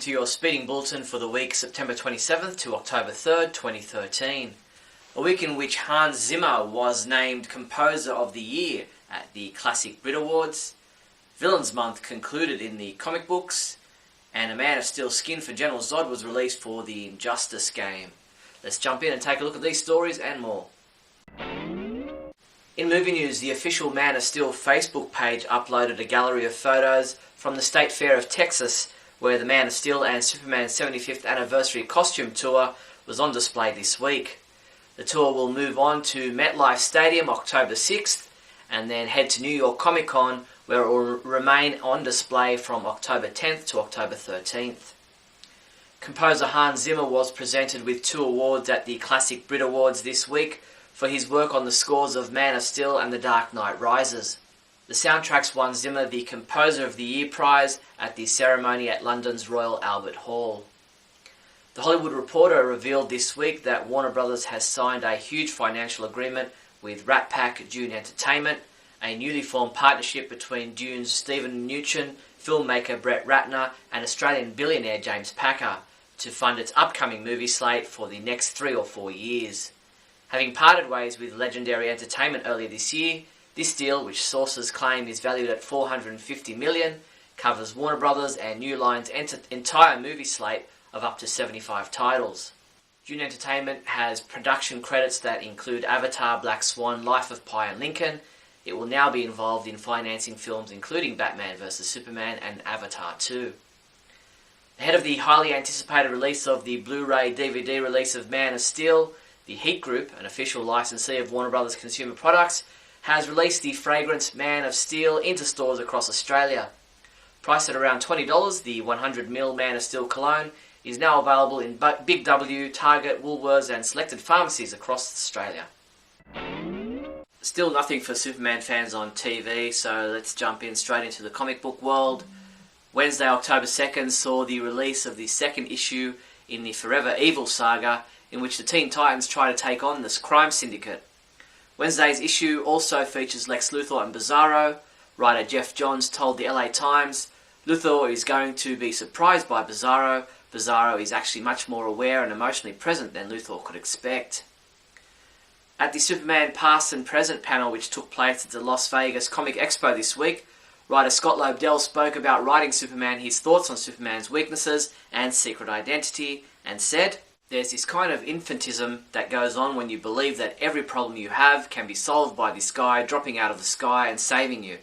to your speeding bulletin for the week September 27th to October 3rd, 2013. A week in which Hans Zimmer was named Composer of the Year at the Classic Brit Awards. Villains Month concluded in the comic books, and a Man of Steel skin for General Zod was released for the Injustice game. Let's jump in and take a look at these stories and more. In movie news, the official Man of Steel Facebook page uploaded a gallery of photos from the State Fair of Texas, where the Man of Steel and Superman's 75th anniversary costume tour was on display this week. The tour will move on to MetLife Stadium October 6th and then head to New York Comic Con, where it will remain on display from October 10th to October 13th. Composer Hans Zimmer was presented with 2 awards at the Classic Brit Awards this week for his work on the scores of Man of Steel and The Dark Knight Rises. The soundtracks won Zimmer the Composer of the Year prize at the ceremony at London's Royal Albert Hall. The Hollywood Reporter revealed this week that Warner Bros. Has signed a huge financial agreement with Rat Pack Dune Entertainment, a newly formed partnership between Dune's Stephen Mnuchin, filmmaker Brett Ratner, and Australian billionaire James Packer, to fund its upcoming movie slate for the next 3 or 4 years. Having parted ways with Legendary Entertainment earlier this year, this deal, which sources claim is valued at $450 million, covers Warner Bros. And New Line's entire movie slate of up to 75 titles. Dune Entertainment has production credits that include Avatar, Black Swan, Life of Pi and Lincoln. It will now be involved in financing films including Batman vs Superman and Avatar 2. Ahead of the highly anticipated release of the Blu-ray DVD release of Man of Steel, the Heat Group, an official licensee of Warner Bros. Consumer Products, has released the fragrance Man of Steel into stores across Australia. Priced at around $20, the 100ml Man of Steel cologne is now available in Big W, Target, Woolworths and selected pharmacies across Australia. Still nothing for Superman fans on TV, so let's jump in straight into the comic book world. Wednesday, October 2nd saw the release of the 2nd issue in the Forever Evil saga, in which the Teen Titans try to take on this crime syndicate. Wednesday's issue also features Lex Luthor and Bizarro. Writer Jeff Johns told the LA Times, Luthor is going to be surprised by Bizarro. Bizarro is actually much more aware and emotionally present than Luthor could expect. At the Superman Past and Present panel, which took place at the Las Vegas Comic Expo this week, writer Scott Lobdell spoke about writing Superman, his thoughts on Superman's weaknesses and secret identity, and said, "There's this kind of infantism that goes on when you believe that every problem you have can be solved by this guy dropping out of the sky and saving you.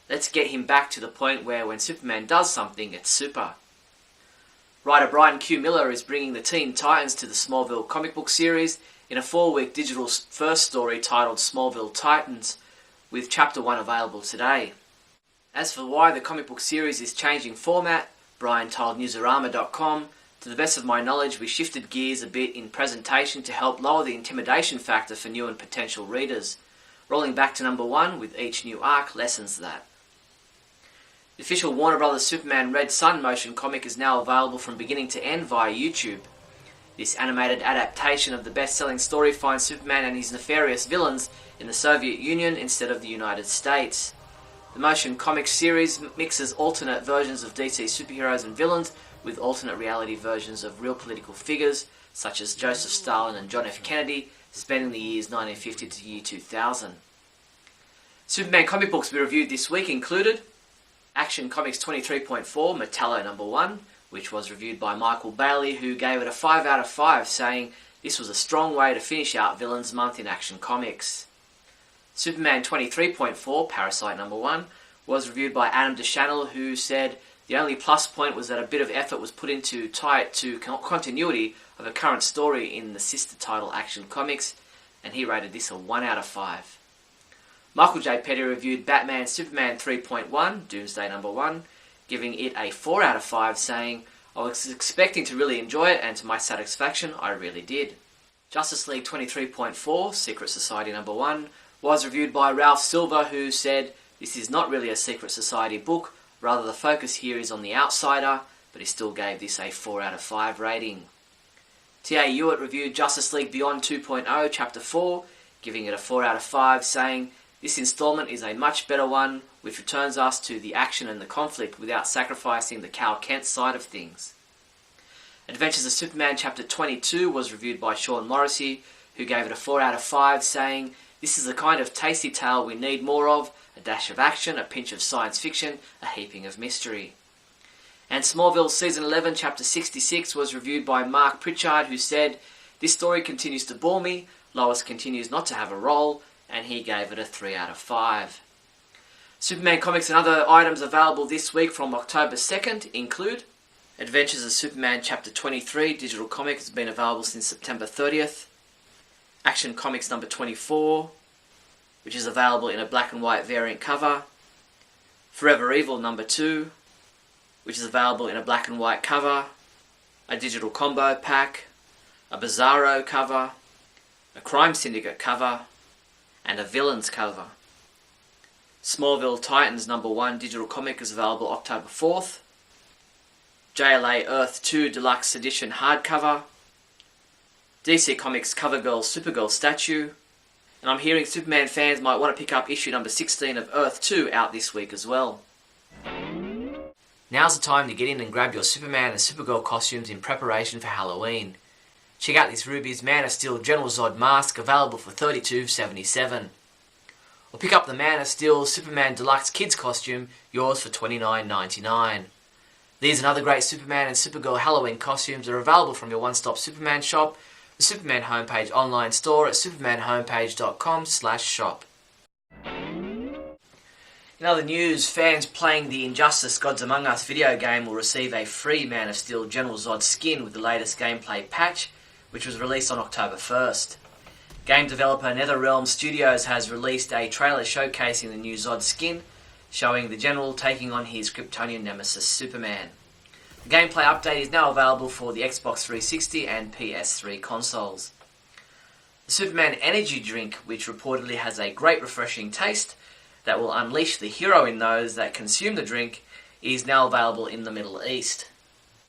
Let's get him back to the point where when Superman does something, it's super." Writer Brian Q. Miller is bringing the Teen Titans to the Smallville comic book series in a 4-week digital first story titled Smallville Titans, with Chapter 1 available today. As for why the comic book series is changing format, Brian told Newsarama.com, "To the best of my knowledge, we shifted gears a bit in presentation to help lower the intimidation factor for new and potential readers. Rolling back to number 1 with each new arc lessens that." The official Warner Bros. Superman Red Sun motion comic is now available from beginning to end via YouTube. This animated adaptation of the best-selling story finds Superman and his nefarious villains in the Soviet Union instead of the United States. The motion comic series mixes alternate versions of DC superheroes and villains with alternate reality versions of real political figures such as Joseph Stalin and John F. Kennedy, spanning the years 1950 to the year 2000. Superman comic books we reviewed this week included Action Comics 23.4 Metallo number 1, which was reviewed by Michael Bailey, who gave it a 5 out of 5, saying this was a strong way to finish out Villains Month in Action Comics. Superman 23.4 Parasite number 1 was reviewed by Adam DeChanel, who said the only plus point was that a bit of effort was put in to tie it to continuity of a current story in the sister title Action Comics, and he rated this a 1 out of 5. Michael J. Petty reviewed Batman Superman 3.1 Doomsday number 1, giving it a 4 out of 5, saying, "I was expecting to really enjoy it, and to my satisfaction, I really did." Justice League 23.4 Secret Society number 1 was reviewed by Ralph Silver, who said, "This is not really a Secret Society book, rather the focus here is on the outsider," but he still gave this a 4 out of 5 rating. T.A. Hewitt reviewed Justice League Beyond 2.0 Chapter 4, giving it a 4 out of 5, saying, "This installment is a much better one, which returns us to the action and the conflict without sacrificing the Cal Kent side of things." Adventures of Superman Chapter 22 was reviewed by Sean Morrissey, who gave it a 4 out of 5, saying, "This is the kind of tasty tale we need more of, a dash of action, a pinch of science fiction, a heaping of mystery." And Smallville Season 11 Chapter 66 was reviewed by Mark Pritchard, who said, "This story continues to bore me, Lois continues not to have a role," and he gave it a 3 out of 5. Superman comics and other items available this week from October 2nd include Adventures of Superman Chapter 23 digital comic has been available since September 30th. Action Comics number 24, which is available in a black and white variant cover. Forever Evil number 2, which is available in a black and white cover. A digital combo pack. A Bizarro cover. A Crime Syndicate cover. And a Villains cover. Smallville Titans number 1 digital comic is available October 4th. JLA Earth 2 Deluxe Edition hardcover. DC Comics CoverGirl Supergirl statue. And I'm hearing Superman fans might want to pick up issue number 16 of Earth 2 out this week as well. Now's the time to get in and grab your Superman and Supergirl costumes in preparation for Halloween. Check out this Ruby's Man of Steel General Zod mask available for $32.77. Or pick up the Man of Steel Superman Deluxe Kids costume, yours for $29.99. These and other great Superman and Supergirl Halloween costumes are available from your one-stop Superman shop, the Superman homepage online store at supermanhomepage.com/shop. In other news, fans playing the Injustice Gods Among Us video game will receive a free Man of Steel General Zod skin with the latest gameplay patch, which was released on October 1st. Game developer NetherRealm Studios has released a trailer showcasing the new Zod skin, showing the General taking on his Kryptonian nemesis Superman. The gameplay update is now available for the Xbox 360 and PS3 consoles. The Superman Energy Drink, which reportedly has a great refreshing taste that will unleash the hero in those that consume the drink, is now available in the Middle East.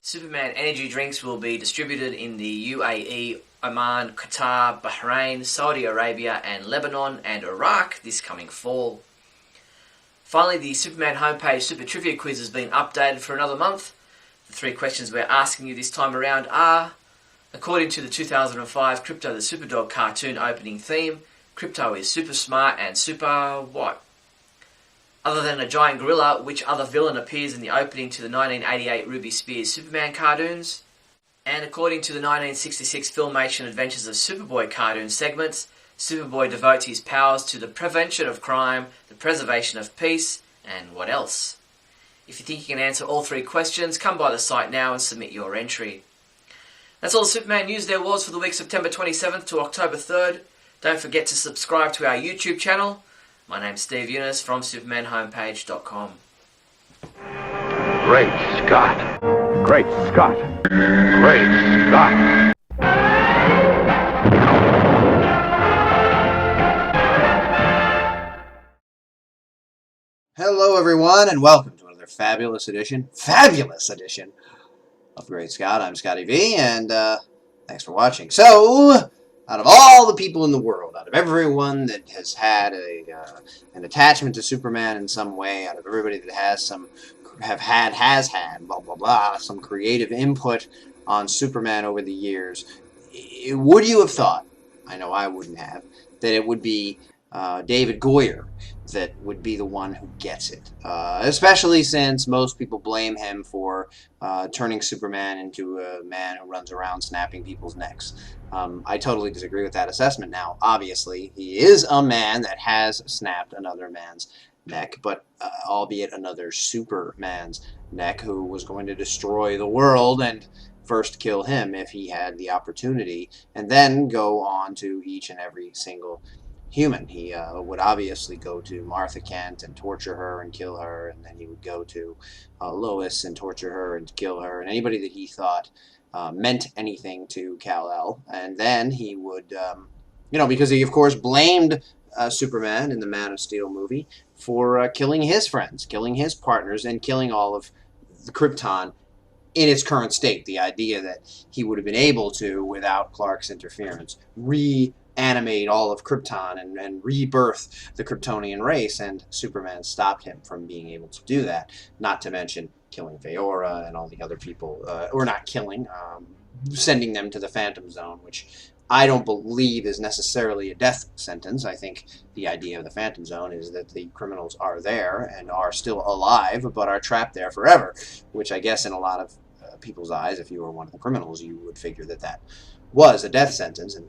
Superman Energy Drinks will be distributed in the UAE, Oman, Qatar, Bahrain, Saudi Arabia and Lebanon and Iraq this coming fall. Finally, the Superman homepage Super Trivia Quiz has been updated for another month. The 3 questions we're asking you this time around are, according to the 2005 Crypto the Superdog cartoon opening theme, Crypto is super smart and super what? Other than a giant gorilla, which other villain appears in the opening to the 1988 Ruby Spears Superman cartoons? And according to the 1966 Filmation Adventures of Superboy cartoon segments, Superboy devotes his powers to the prevention of crime, the preservation of peace, and what else? If you think you can answer all 3 questions, come by the site now and submit your entry. That's all the Superman news there was for the week September 27th to October 3rd. Don't forget to subscribe to our YouTube channel. My name's Steve Younis from supermanhomepage.com. Great Scott! Great Scott! Great Scott! Hello, everyone, and welcome to another fabulous edition of Great Scott. I'm Scotty V, and thanks for watching. So, out of all the people in the world, out of everyone that has had an attachment to Superman in some way, out of everybody that has had, blah, blah, blah, some creative input on Superman over the years, would you have thought, I know I wouldn't have, that it would be David Goyer that would be the one who gets it, especially since most people blame him for turning Superman into a man who runs around snapping people's necks. I totally disagree with that assessment. Now, obviously, he is a man that has snapped another man's neck, but albeit another Superman's neck, who was going to destroy the world and first kill him if he had the opportunity, and then go on to each and every single human. He would obviously go to Martha Kent and torture her and kill her, and then he would go to Lois and torture her and kill her, and anybody that he thought meant anything to Kal-El. And then he would, because he of course blamed Superman in the Man of Steel movie for killing his friends, killing his partners, and killing all of the Krypton in its current state. The idea that he would have been able to, without Clark's interference, reanimate all of Krypton and rebirth the Kryptonian race, and Superman stopped him from being able to do that, not to mention killing Veora and all the other people, or not killing, sending them to the Phantom Zone, which I don't believe is necessarily a death sentence. I think the idea of the Phantom Zone is that the criminals are there and are still alive, but are trapped there forever, which I guess in a lot of people's eyes, if you were one of the criminals, you would figure that that was a death sentence. And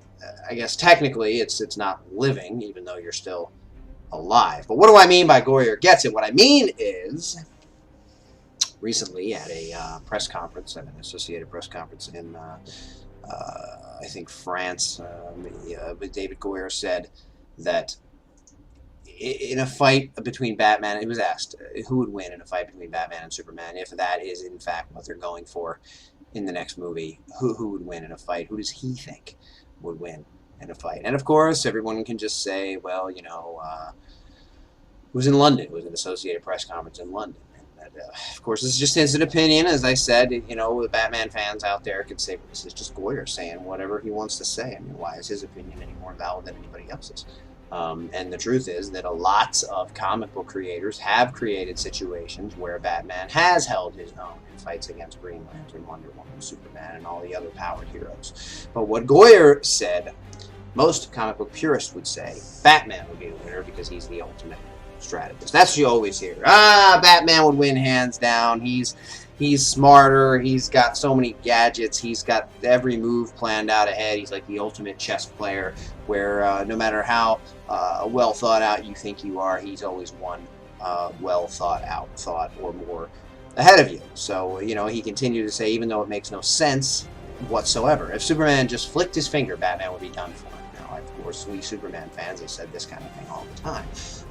I guess technically it's not living, even though you're still alive. But what do I mean by Goyer gets it? What I mean is, recently at a press conference, at an Associated Press conference in I think France, David Goyer said that in a fight between Batman, he was asked who would win in a fight between Batman and Superman, if that is in fact what they're going for in the next movie. Who would win in a fight? Who does he think would win in a fight? And of course, everyone can just say, well, you know, it was in London. It was an Associated Press conference in London. Of course, this is just his opinion. As I said, you know, the Batman fans out there could say, well, this is just Goyer saying whatever he wants to say. I mean, why is his opinion any more valid than anybody else's? And the truth is that lots of comic book creators have created situations where Batman has held his own in fights against Green Lantern, Wonder Woman, Superman, and all the other powered heroes. But what Goyer said, most comic book purists would say Batman would be the winner because he's the ultimate strategist. That's what you always hear. Batman would win hands down. He's smarter. He's got so many gadgets. He's got every move planned out ahead. He's like the ultimate chess player, where no matter how well thought out you think you are, he's always one well thought or more ahead of you. So, you know, he continued to say, even though it makes no sense whatsoever, if Superman just flicked his finger, Batman would be done for him. Now, of course, we Superman fans have said this kind of thing all the time.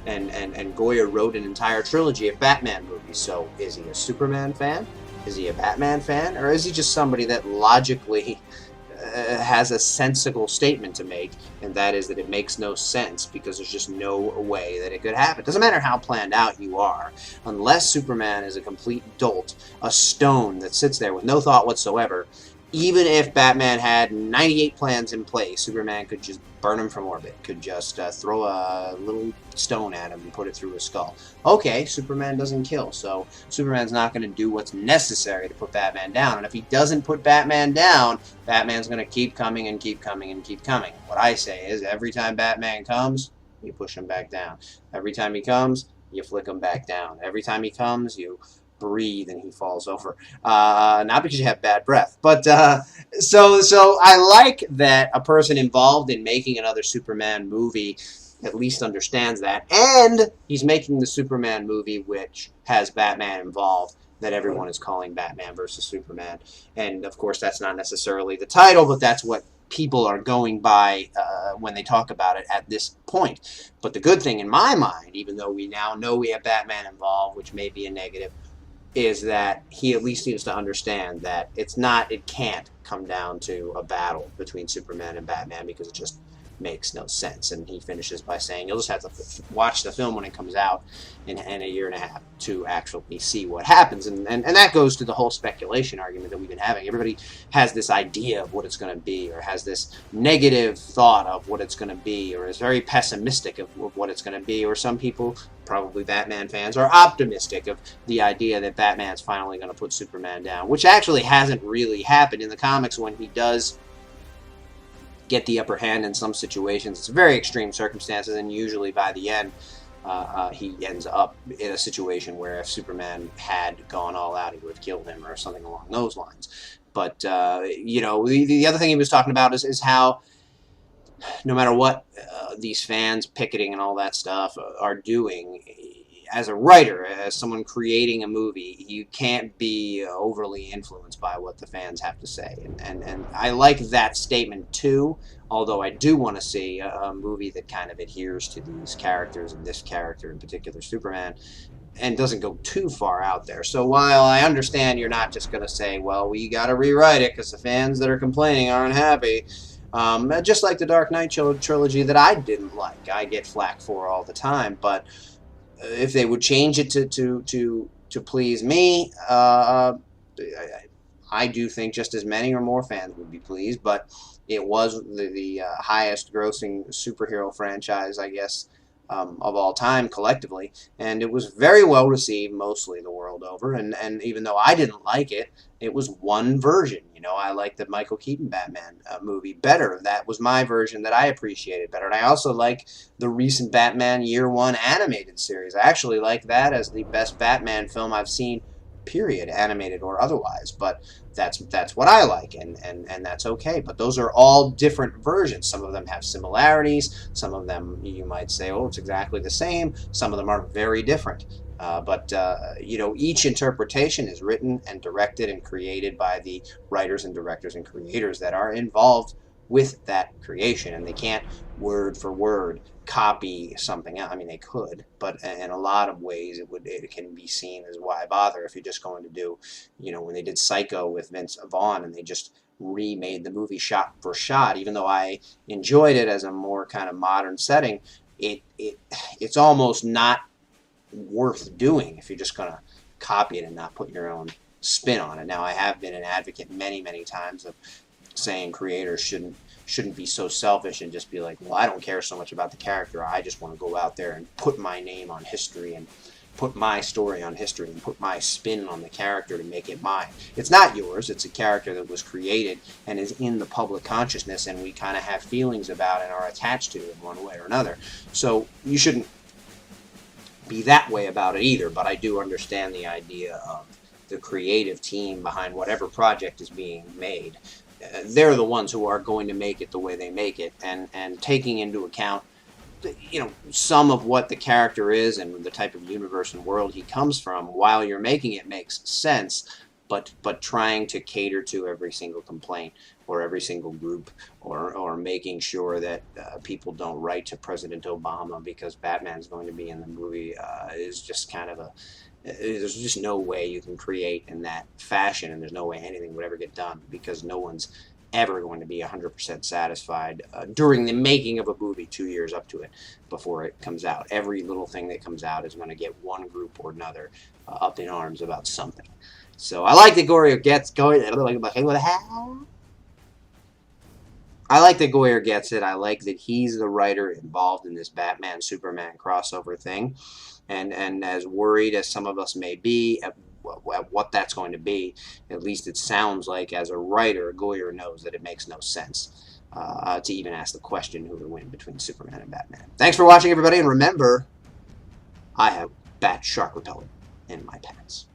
And Goyer wrote an entire trilogy of Batman movies. So is he a Superman fan? Is he a Batman fan? Or is he just somebody that logically has a sensible statement to make, and that is that it makes no sense because there's just no way that it could happen? Doesn't matter how planned out you are, unless Superman is a complete dolt, a stone that sits there with no thought whatsoever. Even if Batman had 98 plans in place, Superman could just burn him from orbit, could just throw a little stone at him and put it through his skull. Okay, Superman doesn't kill, so Superman's not going to do what's necessary to put Batman down. And if he doesn't put Batman down, Batman's going to keep coming and keep coming and keep coming. What I say is, every time Batman comes, you push him back down. Every time he comes, you flick him back down. Every time he comes, you breathe and he falls over. Not because you have bad breath, but so I like that a person involved in making another Superman movie at least understands that, and he's making the Superman movie which has Batman involved, that everyone is calling Batman versus Superman. And of course that's not necessarily the title, but that's what people are going by when they talk about it at this point. But the good thing in my mind, even though we now know we have Batman involved, which may be a negative, is that he at least needs to understand that it can't come down to a battle between Superman and Batman, because it just makes no sense. And he finishes by saying, you'll just have to watch the film when it comes out in a year and a half to actually see what happens. And that goes to the whole speculation argument that we've been having. Everybody has this idea of what it's going to be, or has this negative thought of what it's going to be, or is very pessimistic of what it's going to be. Or some people, probably Batman fans, are optimistic of the idea that Batman's finally going to put Superman down, which actually hasn't really happened in the comics. When he does get the upper hand in some situations, it's very extreme circumstances, and usually by the end he ends up in a situation where if Superman had gone all out, he would have killed him or something along those lines. But you know, the other thing he was talking about is how no matter what these fans picketing and all that stuff are doing, as a writer, as someone creating a movie, you can't be overly influenced by what the fans have to say. And I like that statement too, although I do want to see a movie that kind of adheres to these characters, and this character in particular, Superman, and doesn't go too far out there. So while I understand you're not just going to say, well, we got to rewrite it because the fans that are complaining aren't happy, just like the Dark Knight trilogy that I didn't like, I get flack for all the time, but if they would change it to please me, I do think just as many or more fans would be pleased. But it was the highest grossing superhero franchise, I guess, of all time collectively, and it was very well received mostly the world over, and even though I didn't like it, it was one version. You know, I liked the Michael Keaton Batman movie better. That was my version that I appreciated better, and I also like the recent Batman Year One animated series. I actually like that as the best Batman film I've seen, period, animated or otherwise, but that's what I like, and that's okay. But those are all different versions. Some of them have similarities. Some of them you might say, oh, it's exactly the same. Some of them are very different. But you know, each interpretation is written and directed and created by the writers and directors and creators that are involved with that creation, and they can't word for word copy something else. I mean, they could, but in a lot of ways it can be seen as why bother if you're just going to do, you know, when they did Psycho with Vince Vaughn and they just remade the movie shot for shot, even though I enjoyed it as a more kind of modern setting, it's almost not worth doing if you're just going to copy it and not put your own spin on it. Now, I have been an advocate many times of saying creators shouldn't be so selfish and just be like, well, I don't care so much about the character. I just want to go out there and put my name on history and put my story on history and put my spin on the character to make it mine. It's not yours. It's a character that was created and is in the public consciousness, and we kind of have feelings about and are attached to in one way or another. So you shouldn't be that way about it either, but I do understand the idea of the creative team behind whatever project is being made. They're the ones who are going to make it the way they make it, and taking into account, you know, some of what the character is and the type of universe and world he comes from while you're making it makes sense, but trying to cater to every single complaint or every single group, or making sure that people don't write to President Obama because Batman's going to be in the movie is just kind of there's just no way you can create in that fashion, and there's no way anything would ever get done, because no one's ever going to be 100% satisfied during the making of a movie 2 years up to it before it comes out. Every little thing that comes out is going to get one group or another up in arms about something. So I like that Goyer gets I like that Goyer gets it. I like that he's the writer involved in this Batman-Superman crossover thing. And as worried as some of us may be at what that's going to be, at least it sounds like as a writer, Goyer knows that it makes no sense to even ask the question who would win between Superman and Batman. Thanks for watching, everybody, and remember, I have bat shark repellent in my pants.